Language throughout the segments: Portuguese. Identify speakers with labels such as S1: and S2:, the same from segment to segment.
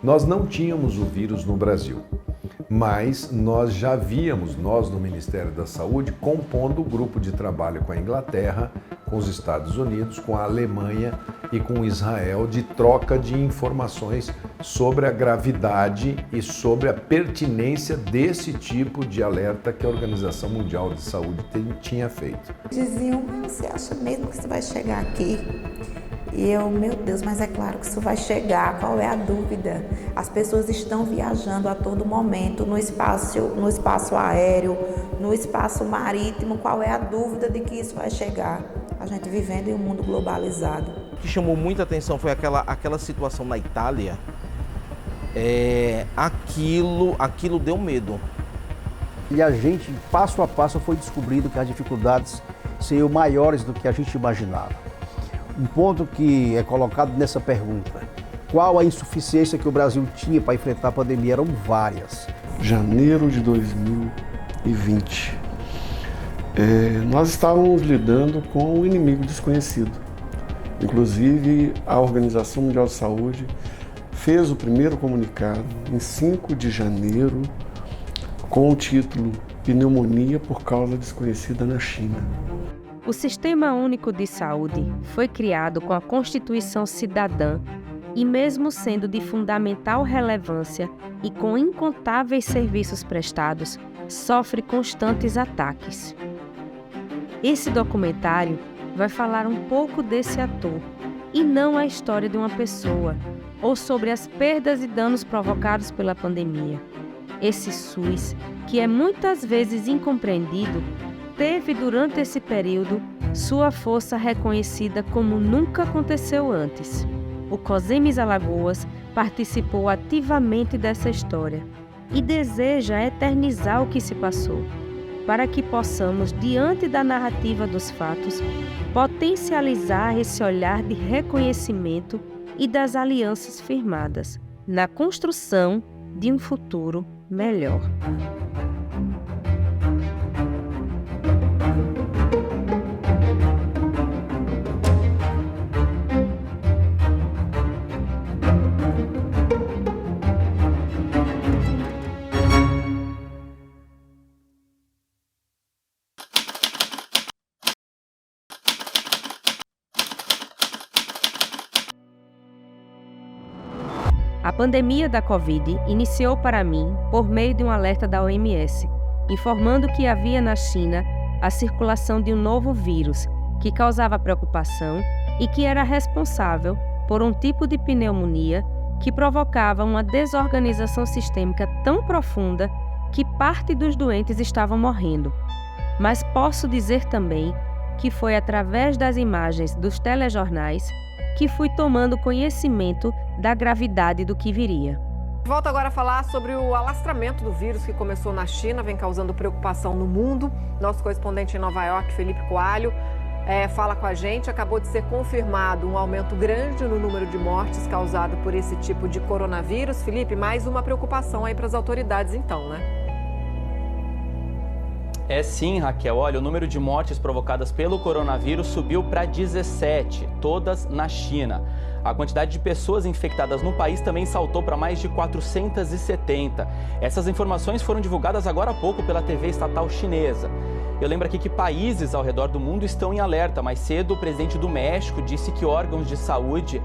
S1: Nós não tínhamos o vírus no Brasil, mas nós já víamos, nós no Ministério da Saúde, compondo o grupo de trabalho com a Inglaterra, com os Estados Unidos, com a Alemanha e com Israel, de troca de informações sobre a gravidade e sobre a pertinência desse tipo de alerta que a Organização Mundial de Saúde tinha feito.
S2: Diziam, você acha mesmo que isso vai chegar aqui? E eu, meu Deus, mas é claro que isso vai chegar, qual é a dúvida? As pessoas estão viajando a todo momento no espaço aéreo, no espaço marítimo, qual é a dúvida de que isso vai chegar? A gente vivendo em um mundo globalizado.
S3: O que chamou muita atenção foi aquela situação na Itália. Aquilo deu medo.
S4: E a gente, passo a passo, foi descobrindo que as dificuldades seriam maiores do que a gente imaginava. Um ponto que é colocado nessa pergunta: qual a insuficiência que o Brasil tinha para enfrentar a pandemia? Eram várias.
S5: Janeiro de 2020, nós estávamos lidando com um inimigo desconhecido. Inclusive, a Organização Mundial de Saúde fez o primeiro comunicado em 5 de janeiro com o título Pneumonia por causa desconhecida na China.
S6: O Sistema Único de Saúde foi criado com a Constituição Cidadã e, mesmo sendo de fundamental relevância e com incontáveis serviços prestados, sofre constantes ataques. Esse documentário vai falar um pouco desse ator e não a história de uma pessoa ou sobre as perdas e danos provocados pela pandemia. Esse SUS, que é muitas vezes incompreendido, teve durante esse período sua força reconhecida como nunca aconteceu antes. O COSEMES Alagoas participou ativamente dessa história e deseja eternizar o que se passou, para que possamos, diante da narrativa dos fatos, potencializar esse olhar de reconhecimento e das alianças firmadas na construção de um futuro melhor. A pandemia da Covid iniciou para mim por meio de um alerta da OMS, informando que havia na China a circulação de um novo vírus que causava preocupação e que era responsável por um tipo de pneumonia que provocava uma desorganização sistêmica tão profunda que parte dos doentes estavam morrendo. Mas posso dizer também que foi através das imagens dos telejornais que fui tomando conhecimento da gravidade do que viria.
S7: Volto agora a falar sobre o alastramento do vírus que começou na China, vem causando preocupação no mundo. Nosso correspondente em Nova York, Felipe Coalho, fala com a gente. Acabou de ser confirmado um aumento grande no número de mortes causado por esse tipo de coronavírus. Felipe, mais uma preocupação aí para as autoridades então, né?
S8: É sim, Raquel. Olha, o número de mortes provocadas pelo coronavírus subiu para 17, todas na China. A quantidade de pessoas infectadas no país também saltou para mais de 470. Essas informações foram divulgadas agora há pouco pela TV estatal chinesa. Eu lembro aqui que países ao redor do mundo estão em alerta. Mais cedo, o presidente do México disse que órgãos de saúde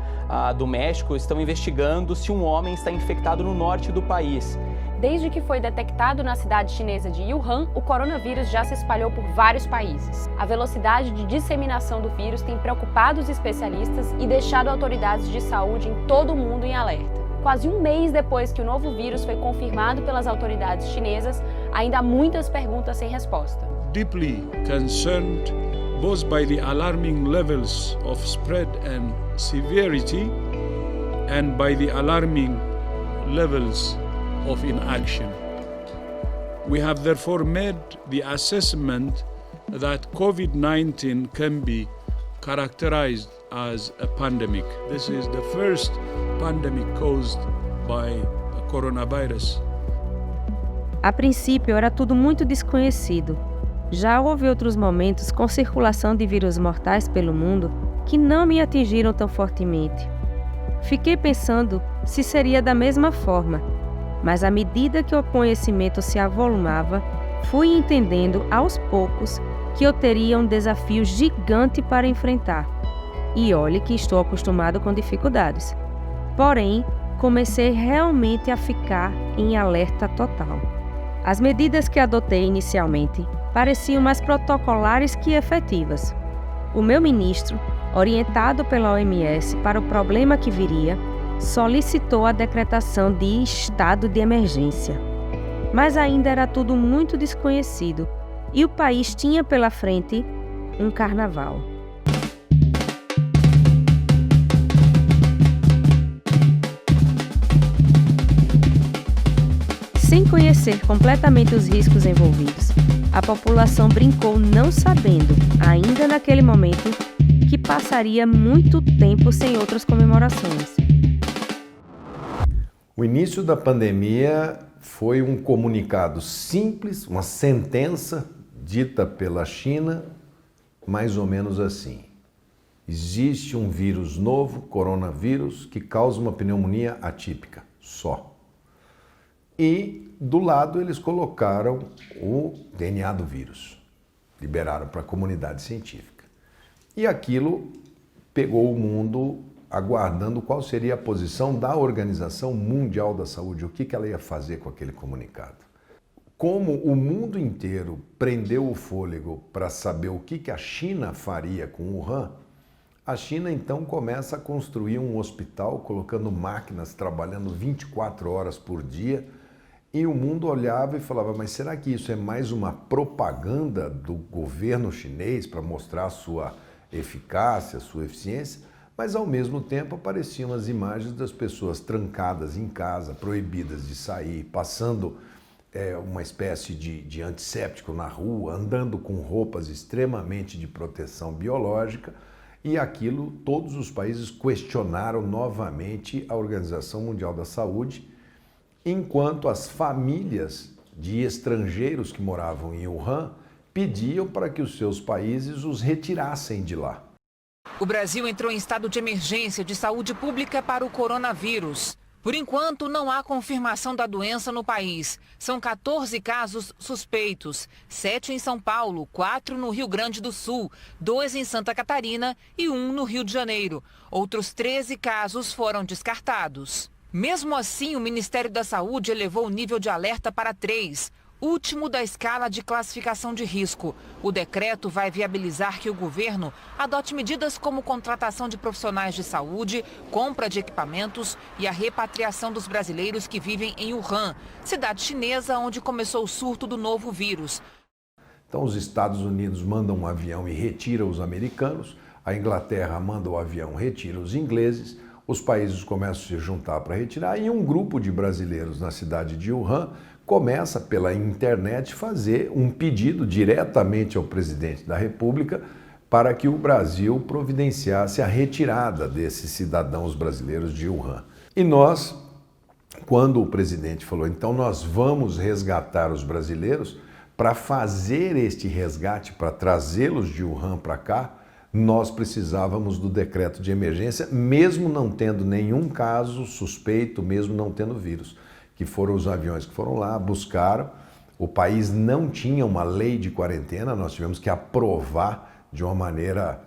S8: do México estão investigando se um homem está infectado no norte do país.
S9: Desde que foi detectado na cidade chinesa de Wuhan, o coronavírus já se espalhou por vários países. A velocidade de disseminação do vírus tem preocupado os especialistas e deixado autoridades de saúde em todo o mundo em alerta. Quase um mês depois que o novo vírus foi confirmado pelas autoridades chinesas, ainda há muitas perguntas sem resposta.
S10: Deeply concerned both by the alarming levels of spread and severity and by the alarming levels of inaction. We have therefore made the assessment that COVID-19 can be characterized as a pandemic. This is the first pandemic caused by a coronavirus.
S6: A princípio era tudo muito desconhecido. Já houve outros momentos com circulação de vírus mortais pelo mundo que não me atingiram tão fortemente. Fiquei pensando se seria da mesma forma, mas à medida que o conhecimento se avolumava, fui entendendo aos poucos que eu teria um desafio gigante para enfrentar. E olhe que estou acostumado com dificuldades. Porém, comecei realmente a ficar em alerta total. As medidas que adotei inicialmente pareciam mais protocolares que efetivas. O meu ministro, orientado pela OMS para o problema que viria, solicitou a decretação de estado de emergência. Mas ainda era tudo muito desconhecido e o país tinha pela frente um carnaval. Sem conhecer completamente os riscos envolvidos, a população brincou não sabendo, ainda naquele momento, que passaria muito tempo sem outras comemorações.
S1: O início da pandemia foi um comunicado simples, uma sentença dita pela China, mais ou menos assim: existe um vírus novo, coronavírus, que causa uma pneumonia atípica, só. E do lado eles colocaram o DNA do vírus, liberaram para a comunidade científica. E aquilo pegou o mundo aguardando qual seria a posição da Organização Mundial da Saúde, o que ela ia fazer com aquele comunicado. Como o mundo inteiro prendeu o fôlego para saber o que a China faria com Wuhan, a China então começa a construir um hospital, colocando máquinas trabalhando 24 horas por dia, e o mundo olhava e falava, mas será que isso é mais uma propaganda do governo chinês para mostrar a sua eficácia, a sua eficiência? Mas ao mesmo tempo apareciam as imagens das pessoas trancadas em casa, proibidas de sair, passando uma espécie de antisséptico na rua, andando com roupas extremamente de proteção biológica, e aquilo todos os países questionaram novamente a Organização Mundial da Saúde, enquanto as famílias de estrangeiros que moravam em Wuhan pediam para que os seus países os retirassem de lá.
S11: O Brasil entrou em estado de emergência de saúde pública para o coronavírus. Por enquanto, não há confirmação da doença no país. São 14 casos suspeitos, 7 em São Paulo, 4 no Rio Grande do Sul, 2 em Santa Catarina e 1 no Rio de Janeiro. Outros 13 casos foram descartados. Mesmo assim, o Ministério da Saúde elevou o nível de alerta para 3, último da escala de classificação de risco. O decreto vai viabilizar que o governo adote medidas como contratação de profissionais de saúde, compra de equipamentos e a repatriação dos brasileiros que vivem em Wuhan, cidade chinesa onde começou o surto do novo vírus.
S1: Então os Estados Unidos mandam um avião e retira os americanos, a Inglaterra manda o avião e retira os ingleses, os países começam a se juntar para retirar e um grupo de brasileiros na cidade de Wuhan começa pela internet fazer um pedido diretamente ao presidente da República para que o Brasil providenciasse a retirada desses cidadãos brasileiros de Wuhan. E nós, quando o presidente falou, então nós vamos resgatar os brasileiros, para fazer este resgate, para trazê-los de Wuhan para cá, nós precisávamos do decreto de emergência, mesmo não tendo nenhum caso suspeito, mesmo não tendo vírus, que foram os aviões que foram lá, buscaram. O país não tinha uma lei de quarentena, nós tivemos que aprovar de uma maneira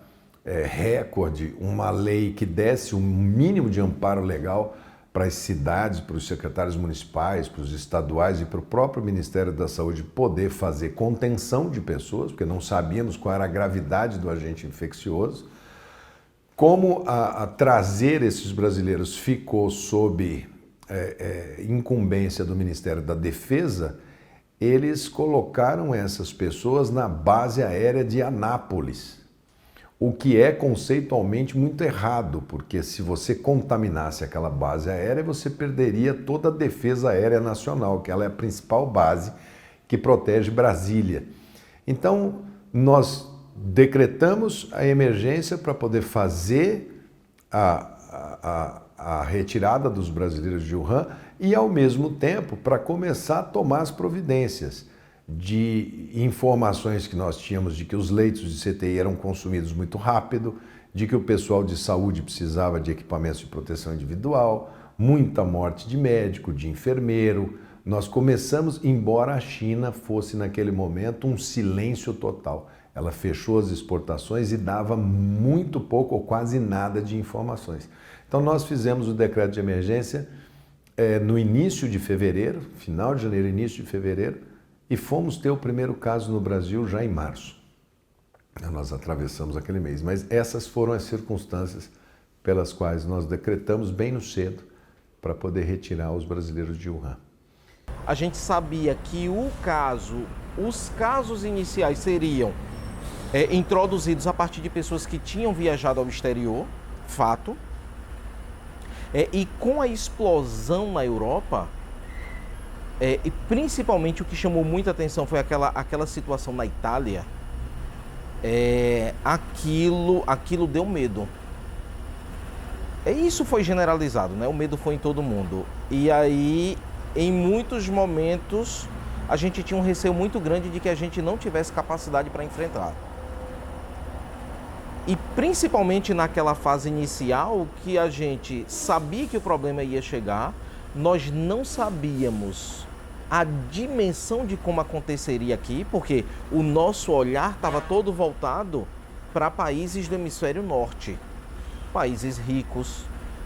S1: recorde uma lei que desse um mínimo de amparo legal para as cidades, para os secretários municipais, para os estaduais e para o próprio Ministério da Saúde poder fazer contenção de pessoas, porque não sabíamos qual era a gravidade do agente infeccioso. Como a trazer esses brasileiros ficou sob incumbência do Ministério da Defesa, eles colocaram essas pessoas na base aérea de Anápolis, o que é conceitualmente muito errado, porque se você contaminasse aquela base aérea, você perderia toda a defesa aérea nacional, que ela é a principal base que protege Brasília. Então, nós decretamos a emergência para poder fazer a retirada dos brasileiros de Wuhan e, ao mesmo tempo, para começar a tomar as providências de informações que nós tínhamos de que os leitos de CTI eram consumidos muito rápido, de que o pessoal de saúde precisava de equipamentos de proteção individual, muita morte de médico, de enfermeiro. Nós começamos, embora a China fosse naquele momento um silêncio total. Ela fechou as exportações e dava muito pouco ou quase nada de informações. Então nós fizemos o decreto de emergência no início de fevereiro, final de janeiro, início de fevereiro, e fomos ter o primeiro caso no Brasil já em março. Nós atravessamos aquele mês, mas essas foram as circunstâncias pelas quais nós decretamos bem no cedo para poder retirar os brasileiros de Wuhan.
S3: A gente sabia que os casos iniciais seriam introduzidos a partir de pessoas que tinham viajado ao exterior, fato. E com a explosão na Europa, e principalmente o que chamou muita atenção foi aquela situação na Itália, aquilo deu medo. Isso foi generalizado, né? O medo foi em todo mundo. E aí, em muitos momentos, a gente tinha um receio muito grande de que a gente não tivesse capacidade para enfrentar. E principalmente naquela fase inicial, que a gente sabia que o problema ia chegar, nós não sabíamos a dimensão de como aconteceria aqui, porque o nosso olhar estava todo voltado para países do hemisfério norte. Países ricos,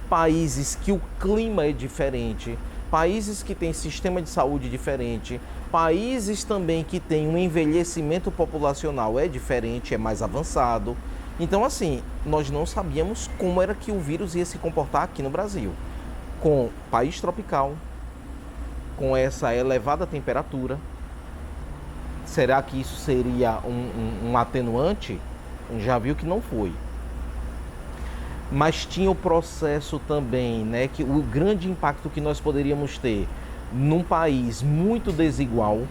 S3: países que o clima é diferente, países que têm sistema de saúde diferente, países também que têm um envelhecimento populacional diferente, é mais avançado. Então, assim, nós não sabíamos como era que o vírus ia se comportar aqui no Brasil. Com país tropical, com essa elevada temperatura, será que isso seria um atenuante? Já viu que não foi. Mas tinha o processo também, né, que o grande impacto que nós poderíamos ter num país muito desigual,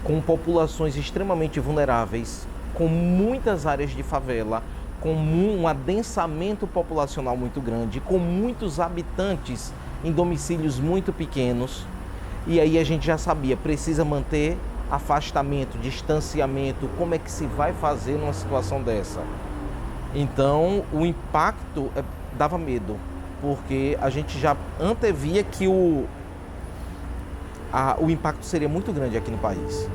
S3: com populações extremamente vulneráveis, com muitas áreas de favela, com um adensamento populacional muito grande, com muitos habitantes em domicílios muito pequenos. E aí a gente já sabia, precisa manter afastamento, distanciamento, como é que se vai fazer numa situação dessa? Então, o impacto dava medo, porque a gente já antevia que o impacto seria muito grande aqui no país.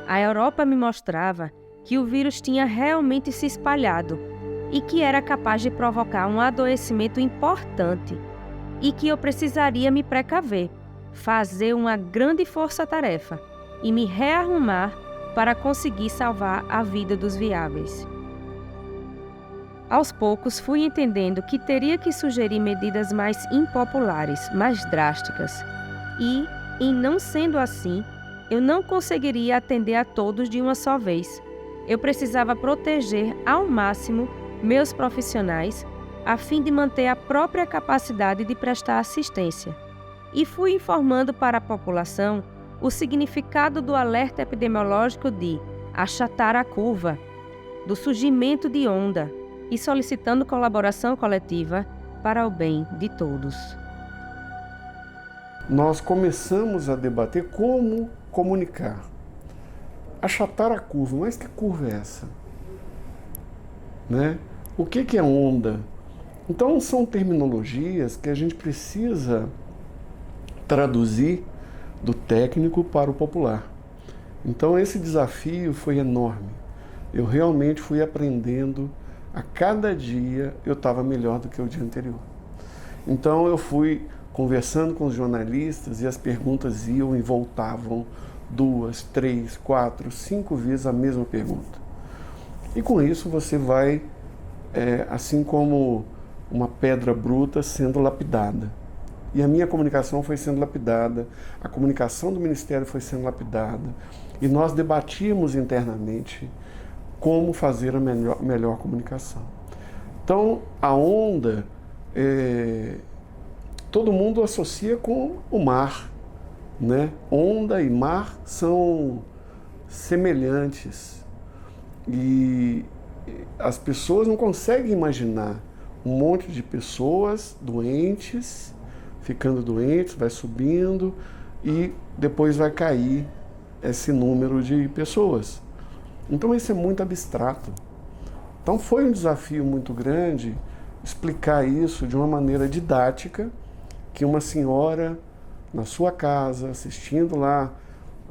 S6: A Europa me mostrava que o vírus tinha realmente se espalhado e que era capaz de provocar um adoecimento importante e que eu precisaria me precaver, fazer uma grande força-tarefa e me rearrumar para conseguir salvar a vida dos viáveis. Aos poucos fui entendendo que teria que sugerir medidas mais impopulares, mais drásticas e, em não sendo assim, eu não conseguiria atender a todos de uma só vez. Eu precisava proteger ao máximo meus profissionais, a fim de manter a própria capacidade de prestar assistência. E fui informando para a população o significado do alerta epidemiológico de achatar a curva, do surgimento de onda, e solicitando colaboração coletiva para o bem de todos.
S5: Nós começamos a debater como comunicar. Achatar a curva, mas que curva é essa? Né? O que é onda? Então são terminologias que a gente precisa traduzir do técnico para o popular. Então esse desafio foi enorme. Eu realmente fui aprendendo, a cada dia eu estava melhor do que o dia anterior. Então eu fui conversando com os jornalistas e as perguntas iam e voltavam 2, 3, 4, 5 vezes a mesma pergunta. E com isso você vai, assim como uma pedra bruta sendo lapidada. E a minha comunicação foi sendo lapidada, a comunicação do Ministério foi sendo lapidada, e nós debatíamos internamente como fazer a melhor comunicação. Então, a onda, todo mundo associa com o mar, né? Onda e mar são semelhantes, e as pessoas não conseguem imaginar um monte de pessoas doentes, ficando doentes, vai subindo e depois vai cair esse número de pessoas. Então isso é muito abstrato. Então foi um desafio muito grande explicar isso de uma maneira didática, que uma senhora na sua casa, assistindo lá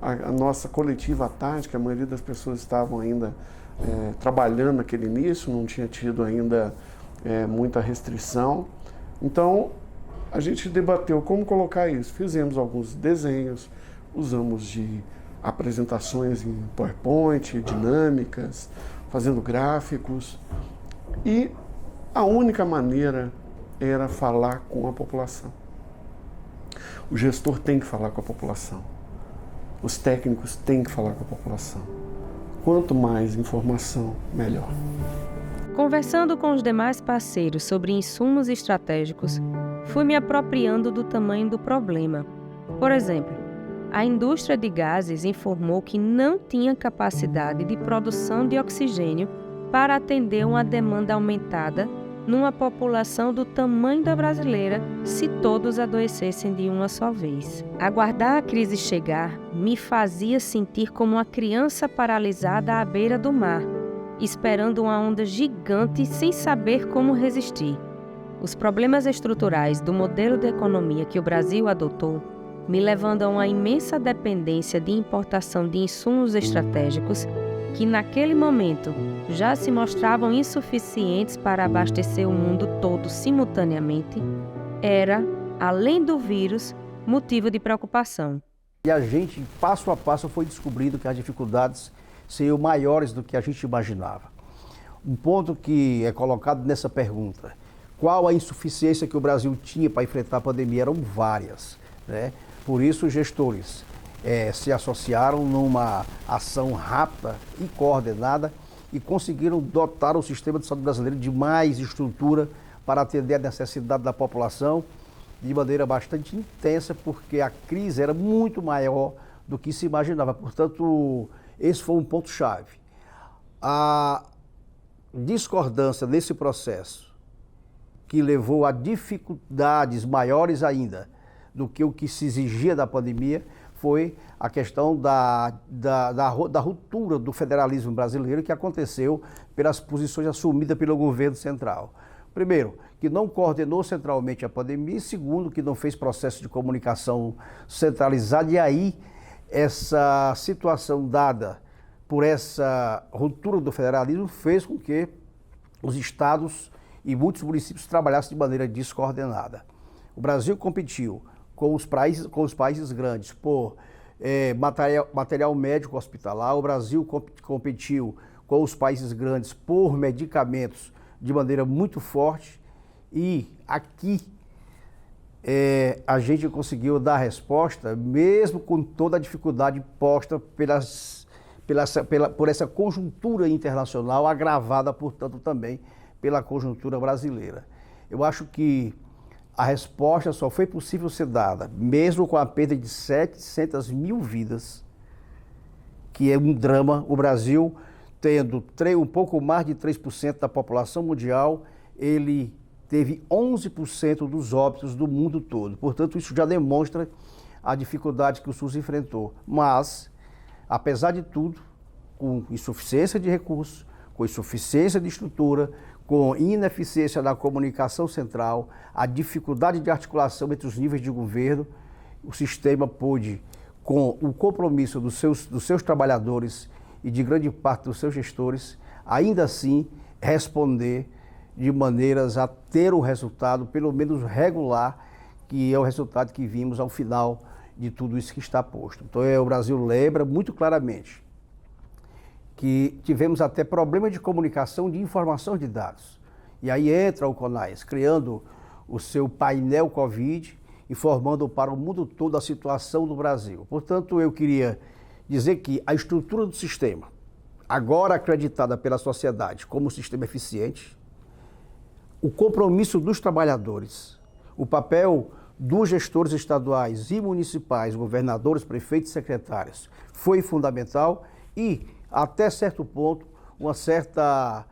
S5: a nossa coletiva à tarde, que a maioria das pessoas estavam ainda trabalhando naquele início, não tinha tido ainda muita restrição. Então a gente debateu como colocar isso. Fizemos alguns desenhos, usamos de apresentações em PowerPoint, dinâmicas, fazendo gráficos. E a única maneira era falar com a população. O gestor tem que falar com a população. Os técnicos têm que falar com a população. Quanto mais informação, melhor.
S6: Conversando com os demais parceiros sobre insumos estratégicos, fui me apropriando do tamanho do problema. Por exemplo, a indústria de gases informou que não tinha capacidade de produção de oxigênio para atender uma demanda aumentada numa população do tamanho da brasileira se todos adoecessem de uma só vez. Aguardar a crise chegar me fazia sentir como uma criança paralisada à beira do mar, esperando uma onda gigante sem saber como resistir. Os problemas estruturais do modelo de economia que o Brasil adotou, me levando a uma imensa dependência de importação de insumos estratégicos que naquele momento já se mostravam insuficientes para abastecer o mundo todo simultaneamente, era, além do vírus, motivo de preocupação.
S4: E a gente, passo a passo, foi descobrindo que as dificuldades seriam maiores do que a gente imaginava. Um ponto que é colocado nessa pergunta, qual a insuficiência que o Brasil tinha para enfrentar a pandemia? Eram várias, né? Por isso, os gestores se associaram numa ação rápida e coordenada e conseguiram dotar o sistema de saúde brasileiro de mais estrutura para atender a necessidade da população de maneira bastante intensa, porque a crise era muito maior do que se imaginava. Portanto, esse foi um ponto-chave. A discordância nesse processo, que levou a dificuldades maiores ainda do que o que se exigia da pandemia, foi a questão da ruptura do federalismo brasileiro, que aconteceu pelas posições assumidas pelo governo central. Primeiro, que não coordenou centralmente a pandemia, e segundo, que não fez processo de comunicação centralizado, e aí essa situação dada por essa ruptura do federalismo fez com que os estados e muitos municípios trabalhassem de maneira descoordenada. O Brasil competiu com os países grandes por material médico hospitalar, o Brasil competiu com os países grandes por medicamentos de maneira muito forte, e aqui a gente conseguiu dar resposta, mesmo com toda a dificuldade posta por essa conjuntura internacional, agravada, portanto, também pela conjuntura brasileira. Eu acho que a resposta só foi possível ser dada, mesmo com a perda de 700 mil vidas, que é um drama. O Brasil, tendo um pouco mais de 3% da população mundial, ele teve 11% dos óbitos do mundo todo. Portanto, isso já demonstra a dificuldade que o SUS enfrentou. Mas, apesar de tudo, com insuficiência de recursos, com insuficiência de estrutura, com ineficiência da comunicação central, a dificuldade de articulação entre os níveis de governo, o sistema pôde, com o compromisso dos seus trabalhadores e de grande parte dos seus gestores, ainda assim responder de maneiras a ter o resultado, pelo menos regular, que é o resultado que vimos ao final de tudo isso que está posto. Então, o Brasil lembra muito claramente que tivemos até problema de comunicação de informação de dados. E aí entra o CONAS, criando o seu painel Covid, informando para o mundo todo a situação do Brasil. Portanto, eu queria dizer que a estrutura do sistema, agora acreditada pela sociedade como um sistema eficiente, o compromisso dos trabalhadores, o papel dos gestores estaduais e municipais, governadores, prefeitos e secretários, foi fundamental e, até certo ponto, uma certa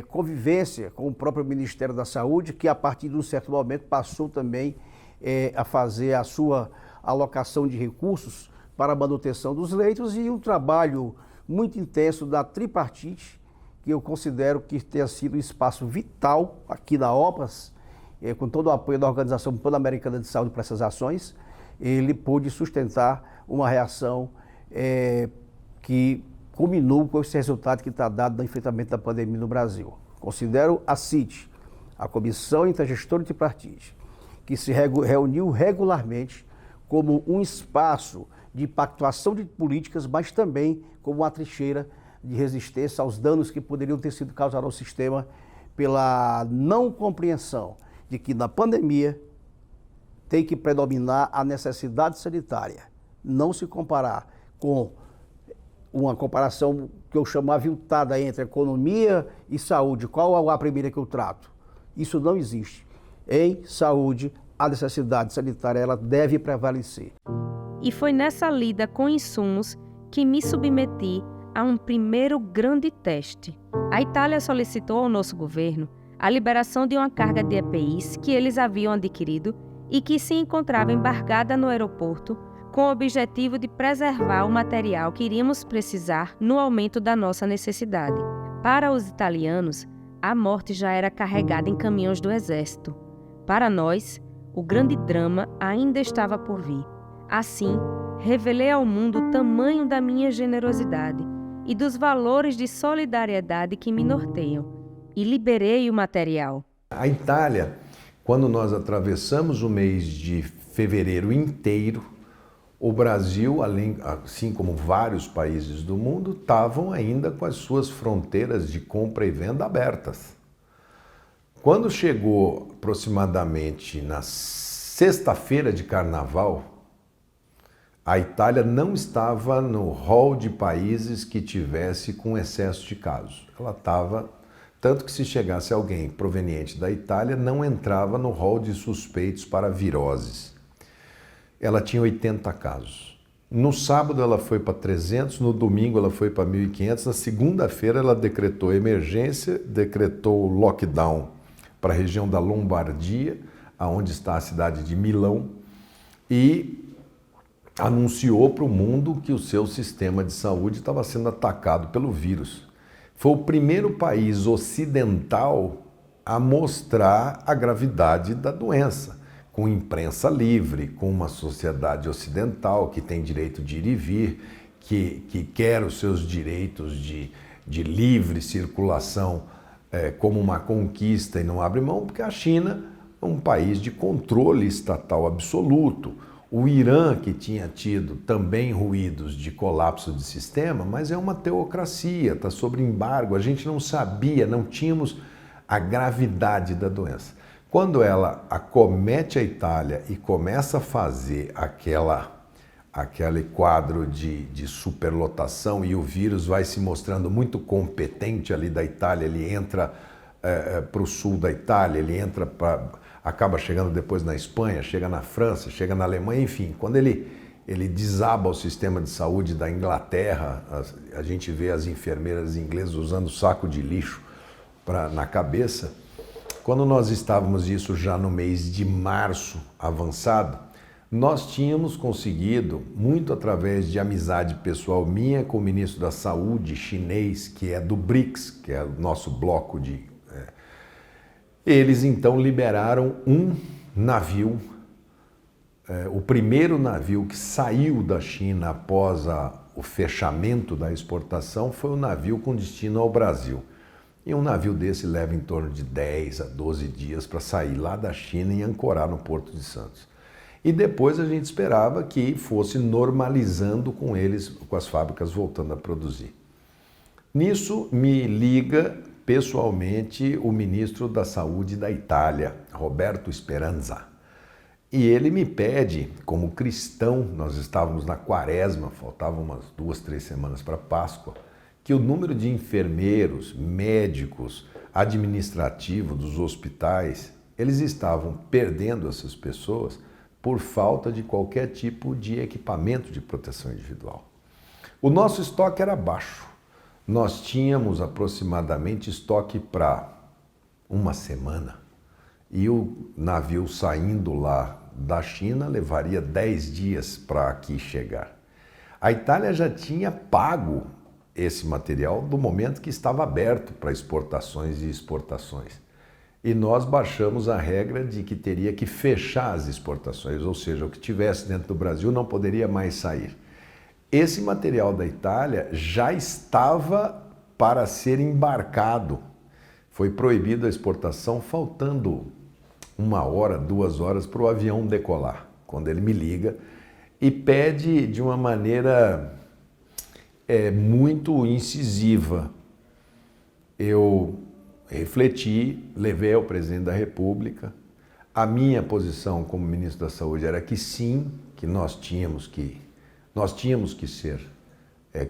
S4: convivência com o próprio Ministério da Saúde, que a partir de um certo momento passou também a fazer a sua alocação de recursos para a manutenção dos leitos e um trabalho muito intenso da tripartite, que eu considero que tenha sido um espaço vital aqui na OPAS, com todo o apoio da Organização Pan-Americana de Saúde para essas ações, ele pôde sustentar uma reação que culminou com esse resultado que está dado no enfrentamento da pandemia no Brasil. Considero a CIT, a Comissão Intergestora Tripartite, que se reuniu regularmente como um espaço de pactuação de políticas, mas também como uma trincheira de resistência aos danos que poderiam ter sido causados ao sistema pela não compreensão de que na pandemia tem que predominar a necessidade sanitária, não se comparar com uma comparação que eu chamo aviltada entre economia e saúde. Qual a primeira que eu trato? Isso não existe. Em saúde, a necessidade sanitária ela deve prevalecer.
S6: E foi nessa lida com insumos que me submeti a um primeiro grande teste. A Itália solicitou ao nosso governo a liberação de uma carga de EPIs que eles haviam adquirido e que se encontrava embargada no aeroporto com o objetivo de preservar o material que iríamos precisar no aumento da nossa necessidade. Para os italianos, a morte já era carregada em caminhões do exército. Para nós, o grande drama ainda estava por vir. Assim, revelei ao mundo o tamanho da minha generosidade e dos valores de solidariedade que me norteiam, e liberei o material.
S1: A Itália, quando nós atravessamos o mês de fevereiro inteiro, o Brasil, assim como vários países do mundo, estavam ainda com as suas fronteiras de compra e venda abertas. Quando chegou aproximadamente na sexta-feira de carnaval, a Itália não estava no rol de países que tivesse com excesso de casos. Ela estava, tanto que se chegasse alguém proveniente da Itália, não entrava no rol de suspeitos para viroses. Ela tinha 80 casos. No sábado ela foi para 300, no domingo ela foi para 1.500, na segunda-feira ela decretou emergência, decretou lockdown para a região da Lombardia, aonde está a cidade de Milão, e anunciou para o mundo que o seu sistema de saúde estava sendo atacado pelo vírus. Foi o primeiro país ocidental a mostrar a gravidade da doença, com imprensa livre, com uma sociedade ocidental que tem direito de ir e vir, que quer os seus direitos de livre circulação como uma conquista e não abre mão, porque a China é um país de controle estatal absoluto. O Irã, que tinha tido também ruídos de colapso de sistema, mas é uma teocracia, está sob embargo, a gente não sabia, não tínhamos a gravidade da doença. Quando ela acomete a Itália e começa a fazer aquele quadro de superlotação e o vírus vai se mostrando muito competente ali da Itália, ele entra para o sul da Itália, ele acaba chegando depois na Espanha, chega na França, chega na Alemanha, enfim, quando ele desaba o sistema de saúde da Inglaterra, a gente vê as enfermeiras inglesas usando saco de lixo na cabeça. Quando nós estávamos isso já no mês de março avançado, nós tínhamos conseguido, muito através de amizade pessoal minha com o ministro da Saúde chinês, que é do BRICS, que é o nosso bloco de... Eles então liberaram um navio, o primeiro navio que saiu da China após o fechamento da exportação foi um navio com destino ao Brasil. E um navio desse leva em torno de 10 a 12 dias para sair lá da China e ancorar no Porto de Santos. E depois a gente esperava que fosse normalizando com eles, com as fábricas voltando a produzir. Nisso me liga pessoalmente o ministro da Saúde da Itália, Roberto Speranza. E ele me pede, como cristão, nós estávamos na quaresma, faltavam umas 2, 3 semanas para Páscoa, que o número de enfermeiros, médicos, administrativo dos hospitais, eles estavam perdendo essas pessoas por falta de qualquer tipo de equipamento de proteção individual. O nosso estoque era baixo. Nós tínhamos aproximadamente estoque para uma semana. E o navio saindo lá da China levaria 10 dias para aqui chegar. A Itália já tinha pago esse material do momento que estava aberto para exportações e exportações. E nós baixamos a regra de que teria que fechar as exportações, ou seja, o que tivesse dentro do Brasil não poderia mais sair. Esse material da Itália já estava para ser embarcado. Foi proibida a exportação faltando 1 hora, 2 horas para o avião decolar, quando ele me liga e pede de uma maneira muito incisiva. Eu refleti, levei ao presidente da República. A minha posição como ministro da Saúde era que sim, que nós tínhamos que ser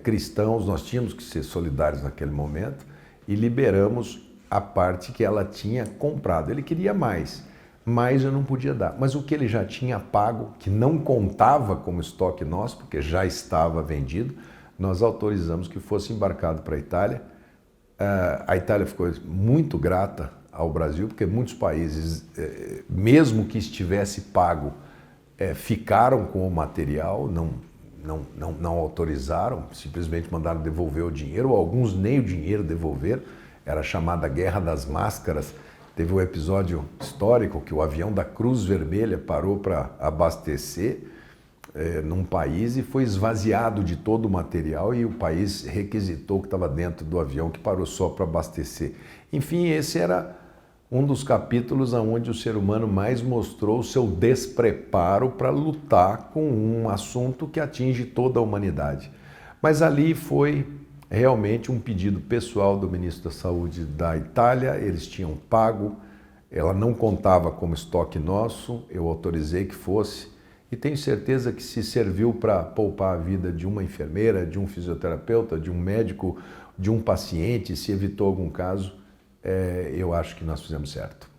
S1: cristãos, nós tínhamos que ser solidários naquele momento e liberamos a parte que ela tinha comprado. Ele queria mais, mas eu não podia dar. Mas o que ele já tinha pago, que não contava como estoque nosso, porque já estava vendido, nós autorizamos que fosse embarcado para a Itália. A Itália ficou muito grata ao Brasil, porque muitos países, mesmo que estivesse pago, ficaram com o material, não autorizaram, simplesmente mandaram devolver o dinheiro, ou alguns nem o dinheiro devolveram. Era a chamada Guerra das Máscaras. Teve um episódio histórico que o avião da Cruz Vermelha parou para abastecer num país e foi esvaziado de todo o material e o país requisitou o que estava dentro do avião, que parou só para abastecer. Enfim, esse era um dos capítulos onde o ser humano mais mostrou o seu despreparo para lutar com um assunto que atinge toda a humanidade. Mas ali foi realmente um pedido pessoal do ministro da Saúde da Itália, eles tinham pago, ela não contava como estoque nosso, eu autorizei que fosse, e tenho certeza que se serviu para poupar a vida de uma enfermeira, de um fisioterapeuta, de um médico, de um paciente, se evitou algum caso, eu acho que nós fizemos certo.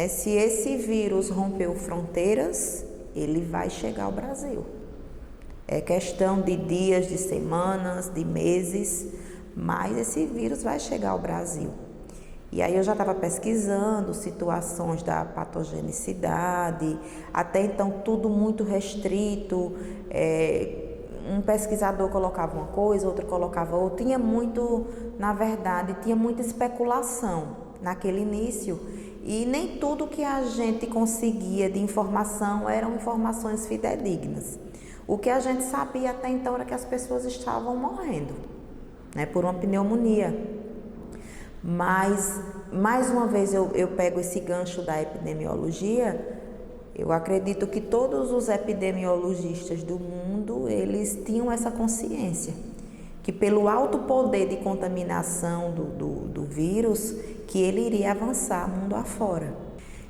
S2: Se esse vírus rompeu fronteiras, ele vai chegar ao Brasil. É questão de dias, de semanas, de meses, mas esse vírus vai chegar ao Brasil. E aí eu já estava pesquisando situações da patogenicidade, até então tudo muito restrito, um pesquisador colocava uma coisa, outro colocava outra, tinha muita especulação naquele início e nem tudo que a gente conseguia de informação eram informações fidedignas. O que a gente sabia até então era que as pessoas estavam morrendo, né, por uma pneumonia. Mas, mais uma vez, eu pego esse gancho da epidemiologia. Eu acredito que todos os epidemiologistas do mundo, eles tinham essa consciência, que pelo alto poder de contaminação do vírus, que ele iria avançar mundo afora.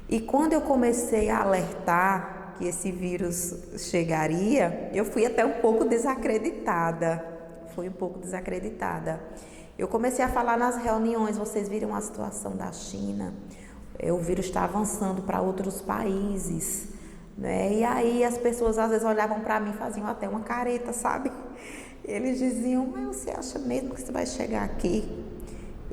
S2: E quando eu comecei a alertar que esse vírus chegaria, eu fui até um pouco desacreditada. Eu comecei a falar nas reuniões, vocês viram a situação da China, o vírus está avançando para outros países, né? E aí as pessoas às vezes olhavam para mim e faziam até uma careta, sabe? Eles diziam, mas você acha mesmo que isso vai chegar aqui?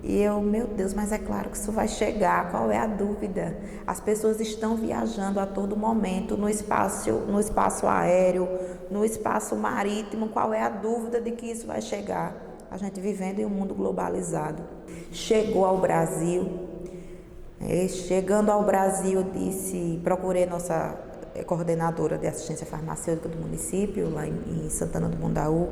S2: E eu, meu Deus, mas é claro que isso vai chegar, qual é a dúvida? As pessoas estão viajando a todo momento no espaço aéreo, no espaço marítimo, qual é a dúvida de que isso vai chegar? A gente vivendo em um mundo globalizado. Chegou ao Brasil. Chegando ao Brasil, procurei nossa coordenadora de assistência farmacêutica do município, lá em Santana do Mundaú,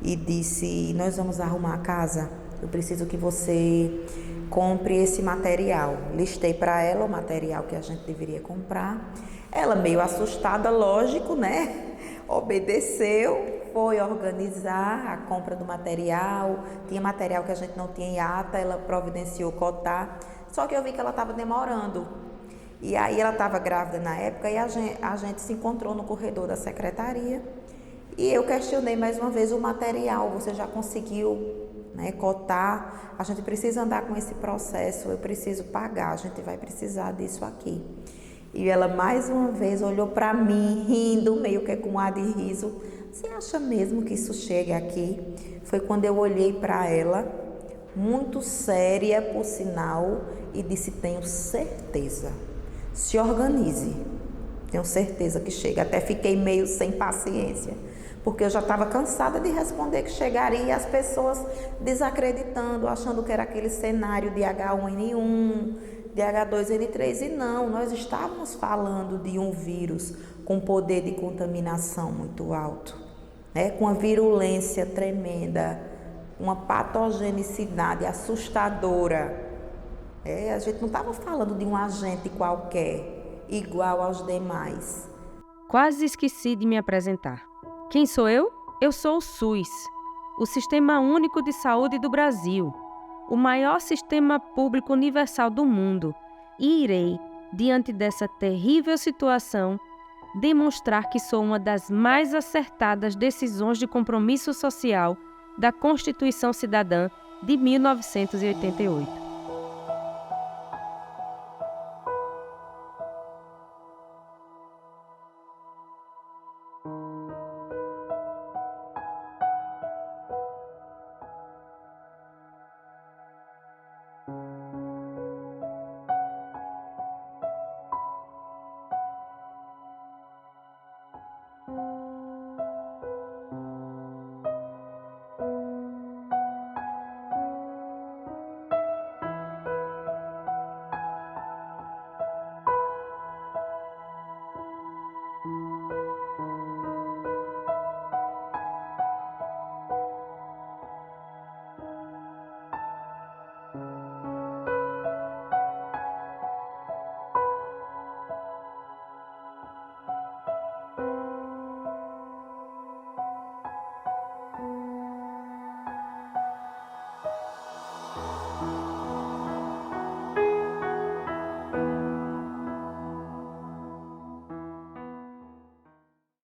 S2: e disse, nós vamos arrumar a casa, eu preciso que você compre esse material. Listei para ela o material que a gente deveria comprar. Ela meio assustada, lógico, né? Obedeceu, foi organizar a compra do material, tinha material que a gente não tinha em ata, ela providenciou cotar, só que eu vi que ela estava demorando. E aí ela estava grávida na época e a gente se encontrou no corredor da secretaria e eu questionei mais uma vez o material, você já conseguiu, né, cotar? A gente precisa andar com esse processo, eu preciso pagar, a gente vai precisar disso aqui. E ela mais uma vez olhou para mim, rindo, meio que com ar de riso. Você acha mesmo que isso chega aqui? Foi quando eu olhei para ela, muito séria, por sinal, e disse, tenho certeza. Se organize, tenho certeza que chega. Até fiquei meio sem paciência, porque eu já estava cansada de responder que chegaria e as pessoas desacreditando, achando que era aquele cenário de H1N1, de H2N3, e não, nós estávamos falando de um vírus com poder de contaminação muito alto, né? Com uma virulência tremenda, uma patogenicidade assustadora. A gente não estava falando de um agente qualquer, igual aos demais.
S6: Quase esqueci de me apresentar. Quem sou eu? Eu sou o SUS, o Sistema Único de Saúde do Brasil, o maior sistema público universal do mundo, e irei, diante dessa terrível situação, demonstrar que sou uma das mais acertadas decisões de compromisso social da Constituição Cidadã de 1988.